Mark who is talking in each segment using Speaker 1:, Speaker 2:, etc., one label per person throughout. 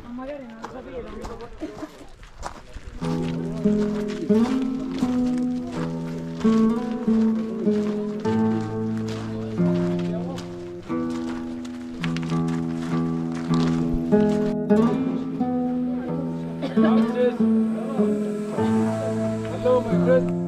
Speaker 1: Ma magari non lo sapevo.
Speaker 2: Hello, my friend.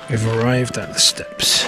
Speaker 3: We've arrived at the steps.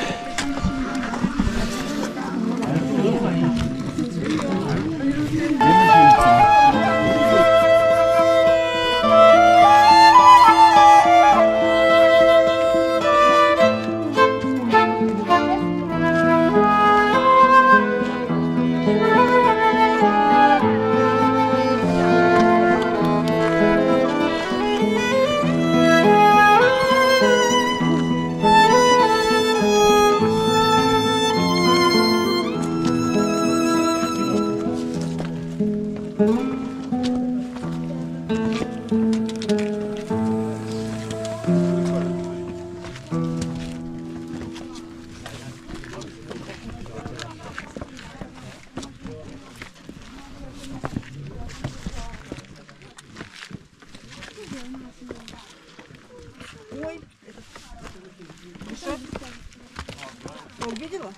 Speaker 1: Увидела?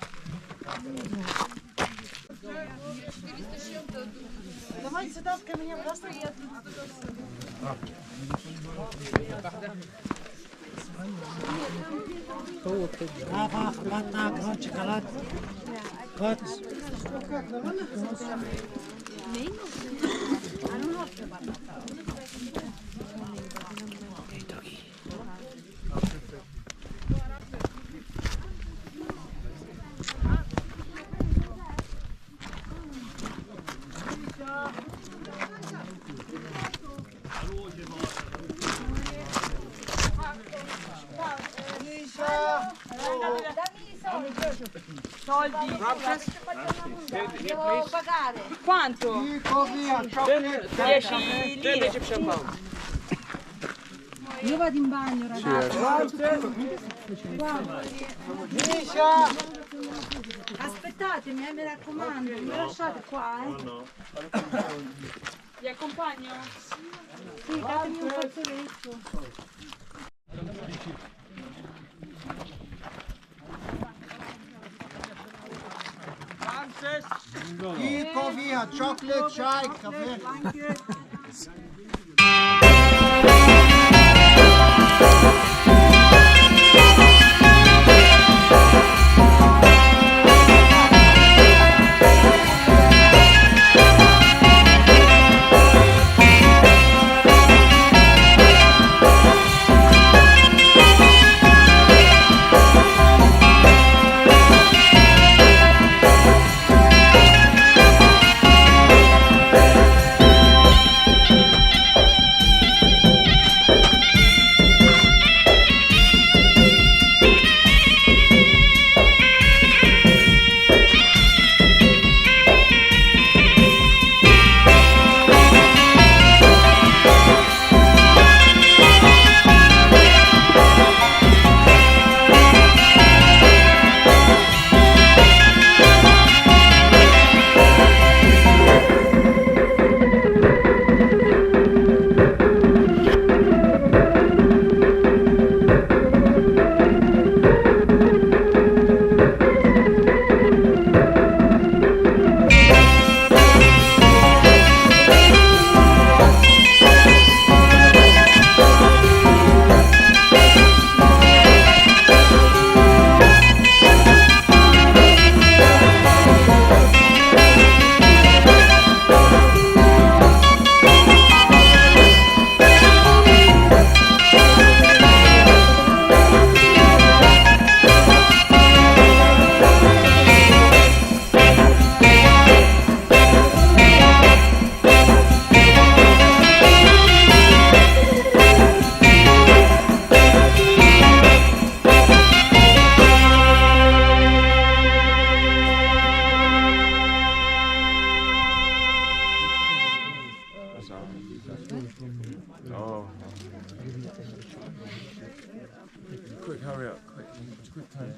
Speaker 1: Давай сюда ко мне просто.
Speaker 4: Soldi. Devo pagare. Quanto? 10 lire.
Speaker 1: Io vado in bagno, ragazzi. Aspettatemi, mi raccomando, mi lasciate qua,
Speaker 2: No.
Speaker 4: Vi accompagno?
Speaker 1: Sì, datemi un fazzoletto.
Speaker 5: Tea, coffee, chocolate, chai, cafe.
Speaker 2: Oh. Quick, hurry up, quick. Quick time.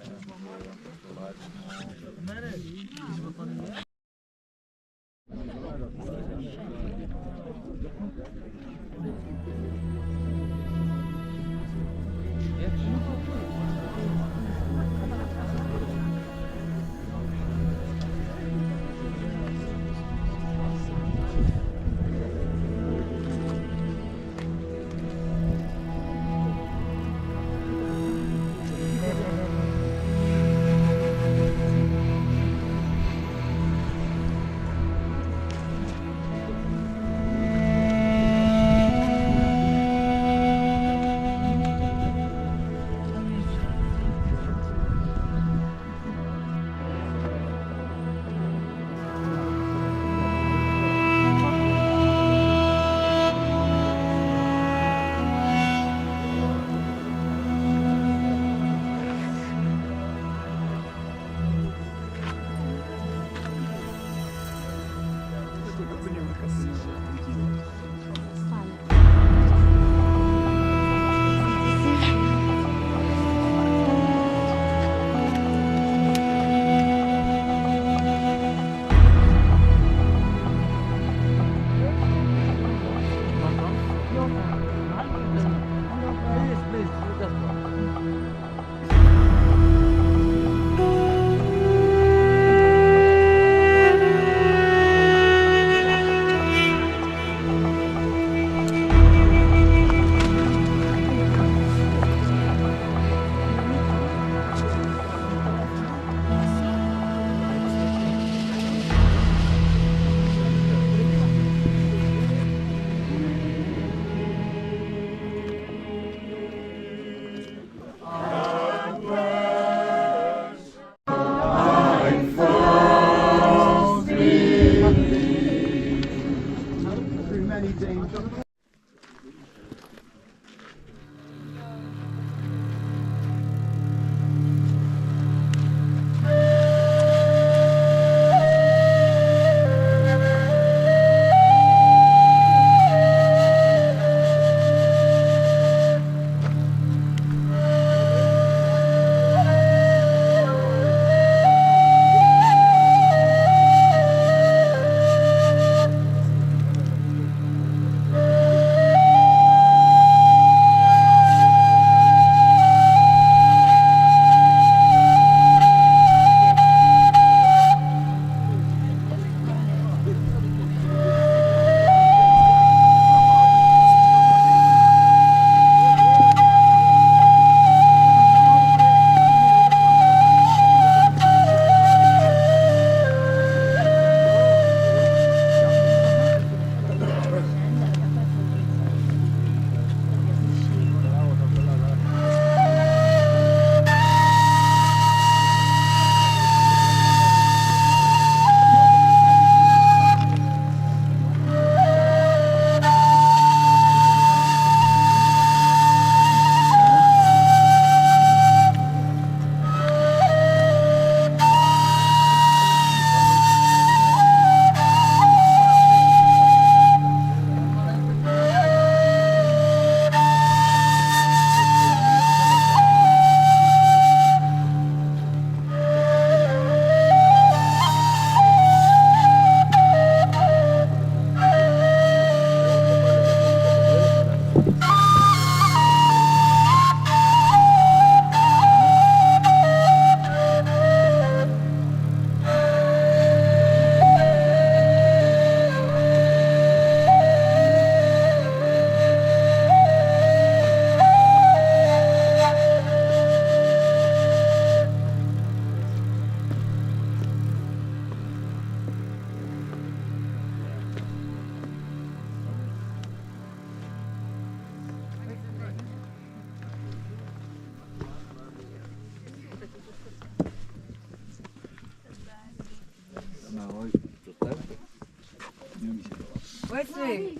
Speaker 1: Wesley,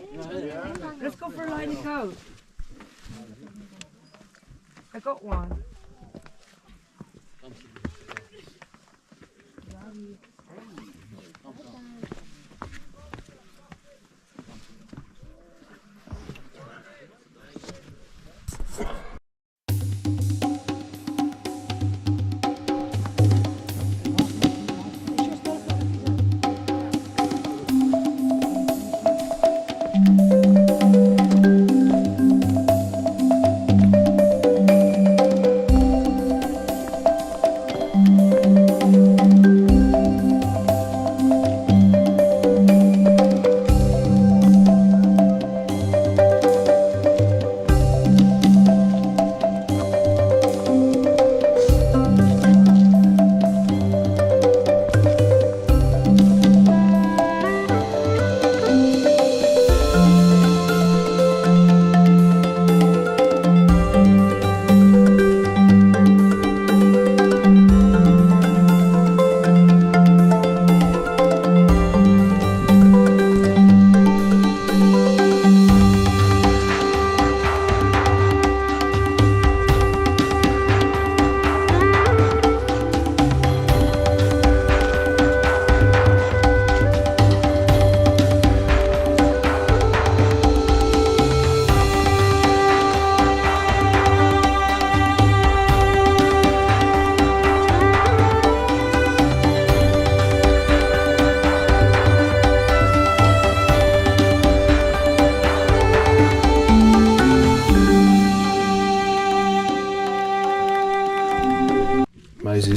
Speaker 1: let's go for a line of coat. I got one.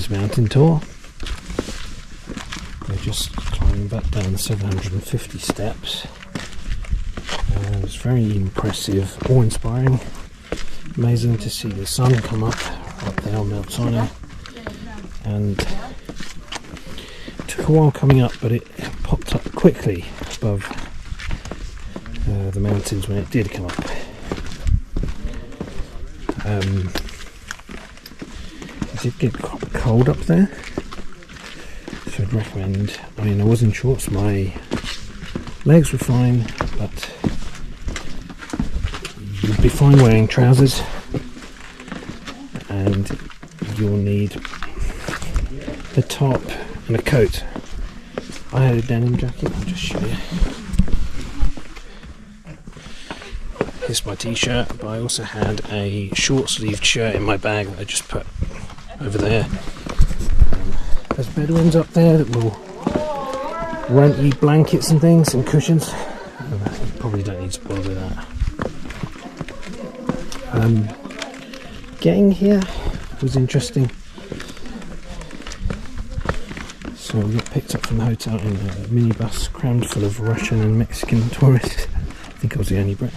Speaker 3: this mountain tour. We're just climbing back down the 750 steps. It's very impressive, awe-inspiring. Amazing to see the sun come up right there on Mount Sinai. And it took a while coming up, but it popped up quickly above the mountains when it did come up. It did get cold up there, so I'd recommend, I mean, I was in shorts, my legs were fine, but you'd be fine wearing trousers, and you'll need a top and a coat. I had a denim jacket, I'll just show you. Here's my t-shirt, but I also had a short sleeved shirt in my bag that I just put over there. There's Bedouins up there that will rent you blankets and things and cushions. You probably don't need to bother with that. Getting here was interesting. So we got picked up from the hotel in a minibus crammed full of Russian and Mexican tourists. I think I was the only Brit.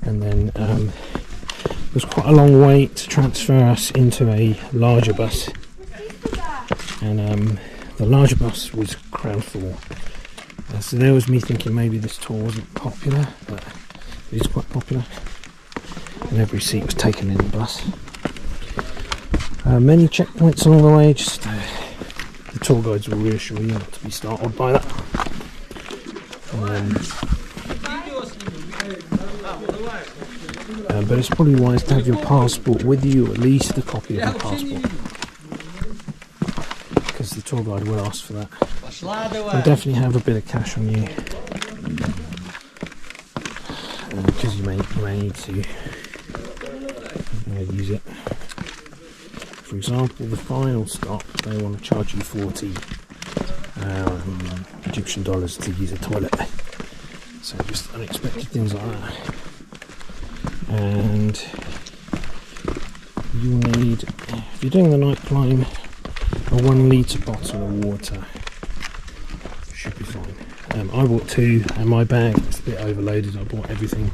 Speaker 3: And then it was quite a long wait to transfer us into a larger bus. And the larger bus was crammed full. So there was me thinking maybe this tour wasn't popular, but it is quite popular. And every seat was taken in the bus. Many checkpoints along the way, just the tour guides will reassure you not to be startled by that. But it's probably wise to have your passport with you, or at least a copy of your passport, because the tour guide will ask for that. And definitely have a bit of cash on you, because you may need to use it. For example, the final stop, they want to charge you 40 Egyptian dollars to use a toilet. So just unexpected things like that. And you need, if you're doing the night climb, a 1 litre bottle of water should be fine. I bought 2, and my bag is a bit overloaded. I bought everything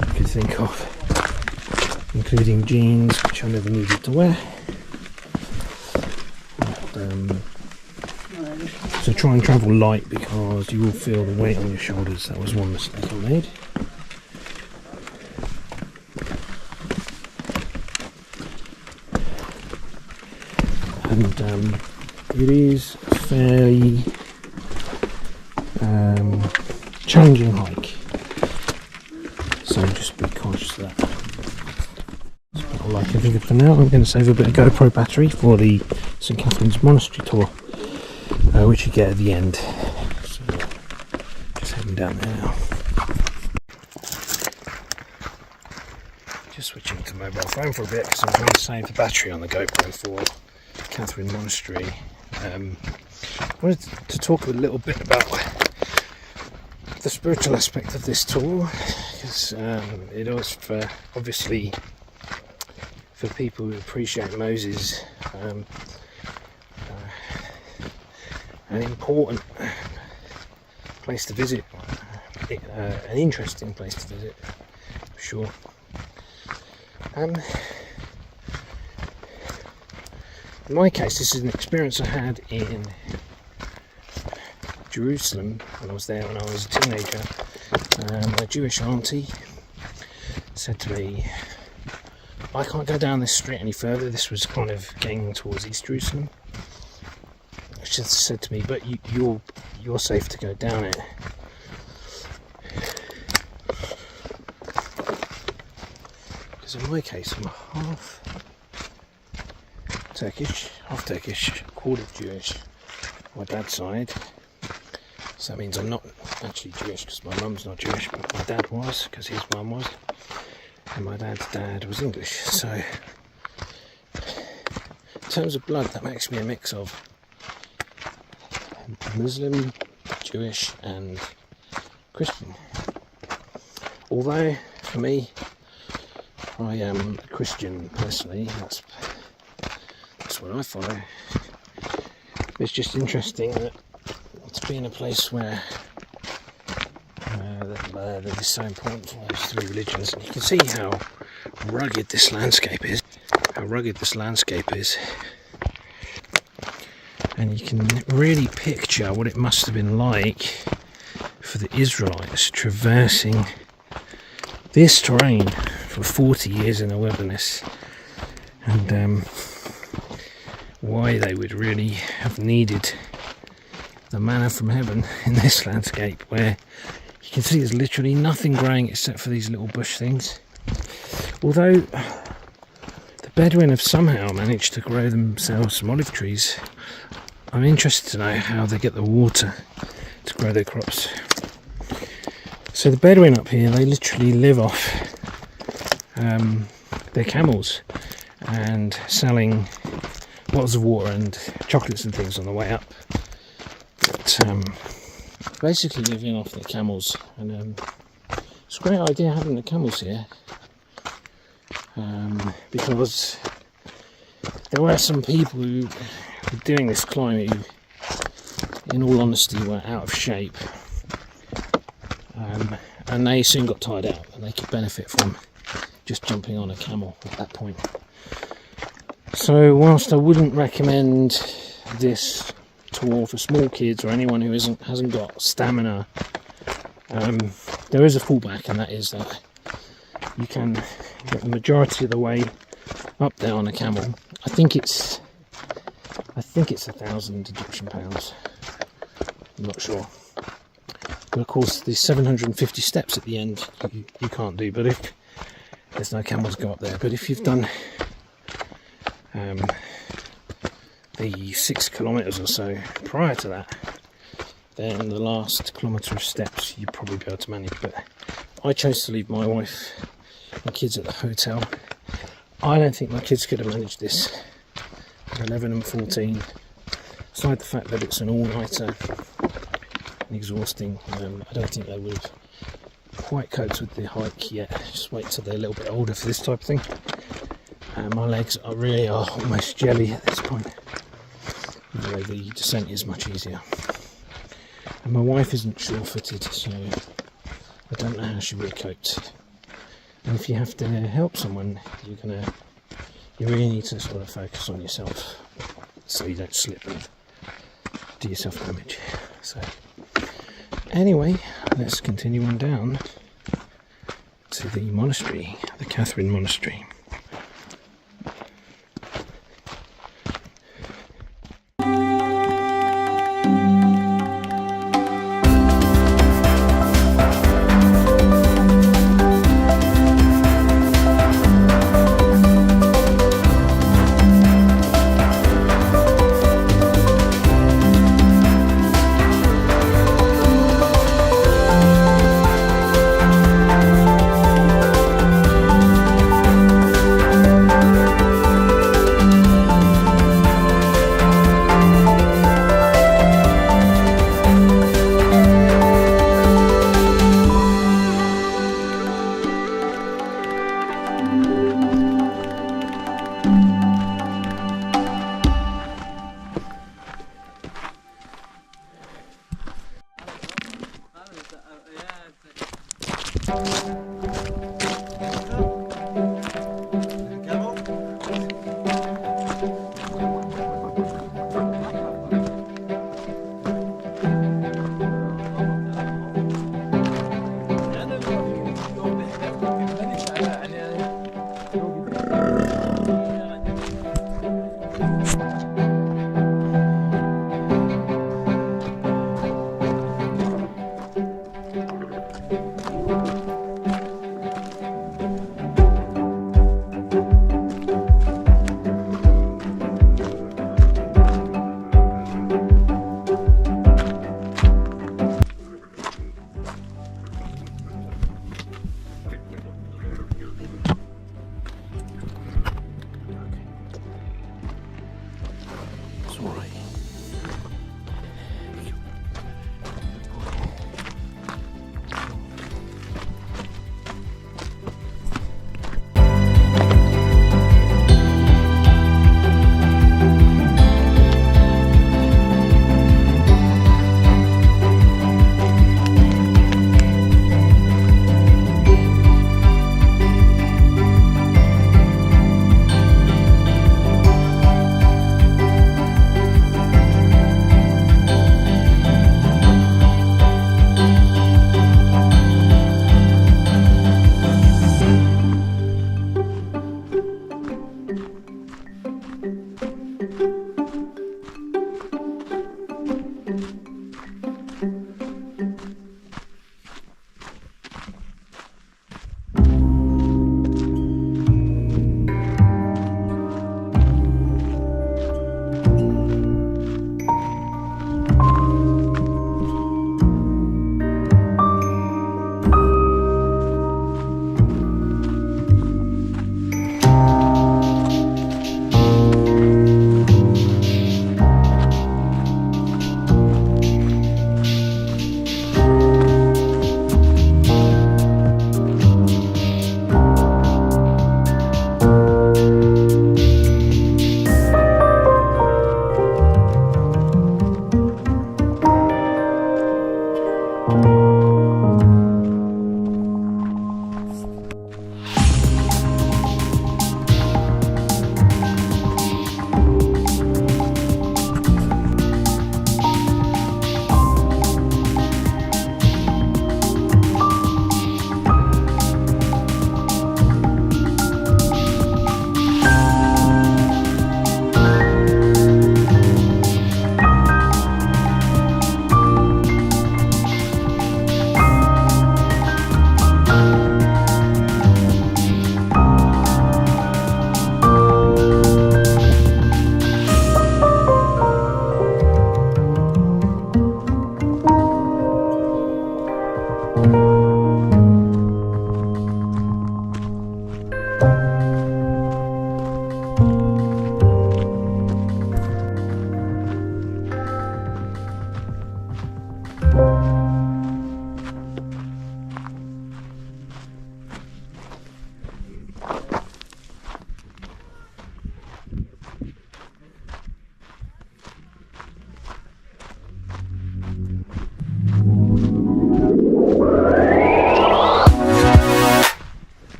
Speaker 3: I could think of, including jeans, which I never needed to wear. So try and travel light, because you will feel the weight on your shoulders. That was one mistake I made. And it is a fairly challenging hike, so just be conscious of that. That's all I can think of for now. I'm going to save a bit of GoPro battery for the St Catherine's Monastery tour, which you get at the end. So just heading down there now. Just switching to mobile phone for a bit, because I'm trying to save the battery on the GoPro for Catherine Monastery. I wanted to talk a little bit about the spiritual aspect of this tour, because it was obviously for people who appreciate Moses, an important place to visit, an interesting place to visit, for sure. In my case, this is an experience I had in Jerusalem when I was there when I was a teenager. A Jewish auntie said to me, I can't go down this street any further. This was kind of getting towards East Jerusalem. She said to me, but you're safe to go down it. Because in my case, I'm half Turkish, quarter Jewish on my dad's side. So that means I'm not actually Jewish, because my mum's not Jewish, but my dad was, because his mum was, and my dad's dad was English. So in terms of blood, that makes me a mix of Muslim, Jewish and Christian. Although for me, I am a Christian personally. That's that's what I follow. It's just interesting that to be in a place where that is so important for those three religions. And you can see how rugged this landscape is. And you can really picture what it must have been like for the Israelites traversing this terrain for 40 years in the wilderness, and why they would really have needed the manna from heaven in this landscape, where you can see there's literally nothing growing except for these little bush things. Although the Bedouin have somehow managed to grow themselves some olive trees, I'm interested to know how they get the water to grow their crops. So the Bedouin up here, they literally live off their camels and selling bottles of water and chocolates and things on the way up. But basically living off their camels, and it's a great idea having the camels here, because there were some people who were doing this climb who, in all honesty, were out of shape, and they soon got tired out, and they could benefit from just jumping on a camel at that point. So whilst I wouldn't recommend this tour for small kids or anyone who hasn't got stamina, there is a fallback, and that is that you can get the majority of the way up there on a camel. I think it's 1,000 Egyptian pounds. I'm not sure. But of course, the 750 steps at the end you can't do. But if there's no camels go up there, but if you've done the 6 kilometres or so prior to that, then the last kilometre of steps you'd probably be able to manage. But I chose to leave my wife and kids at the hotel. I don't think my kids could have managed this at 11 and 14, aside the fact that it's an all-nighter and exhausting. I don't think they would have quite coped with the hike yet. Just wait till they're a little bit older for this type of thing. My legs are almost jelly at this point, although the descent is much easier. And my wife isn't sure-footed, so I don't know how she would have coped. And if you have to help someone, you really need to sort of focus on yourself, so you don't slip and do yourself damage. So anyway, let's continue on down to the monastery, the Catherine Monastery.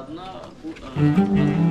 Speaker 6: одна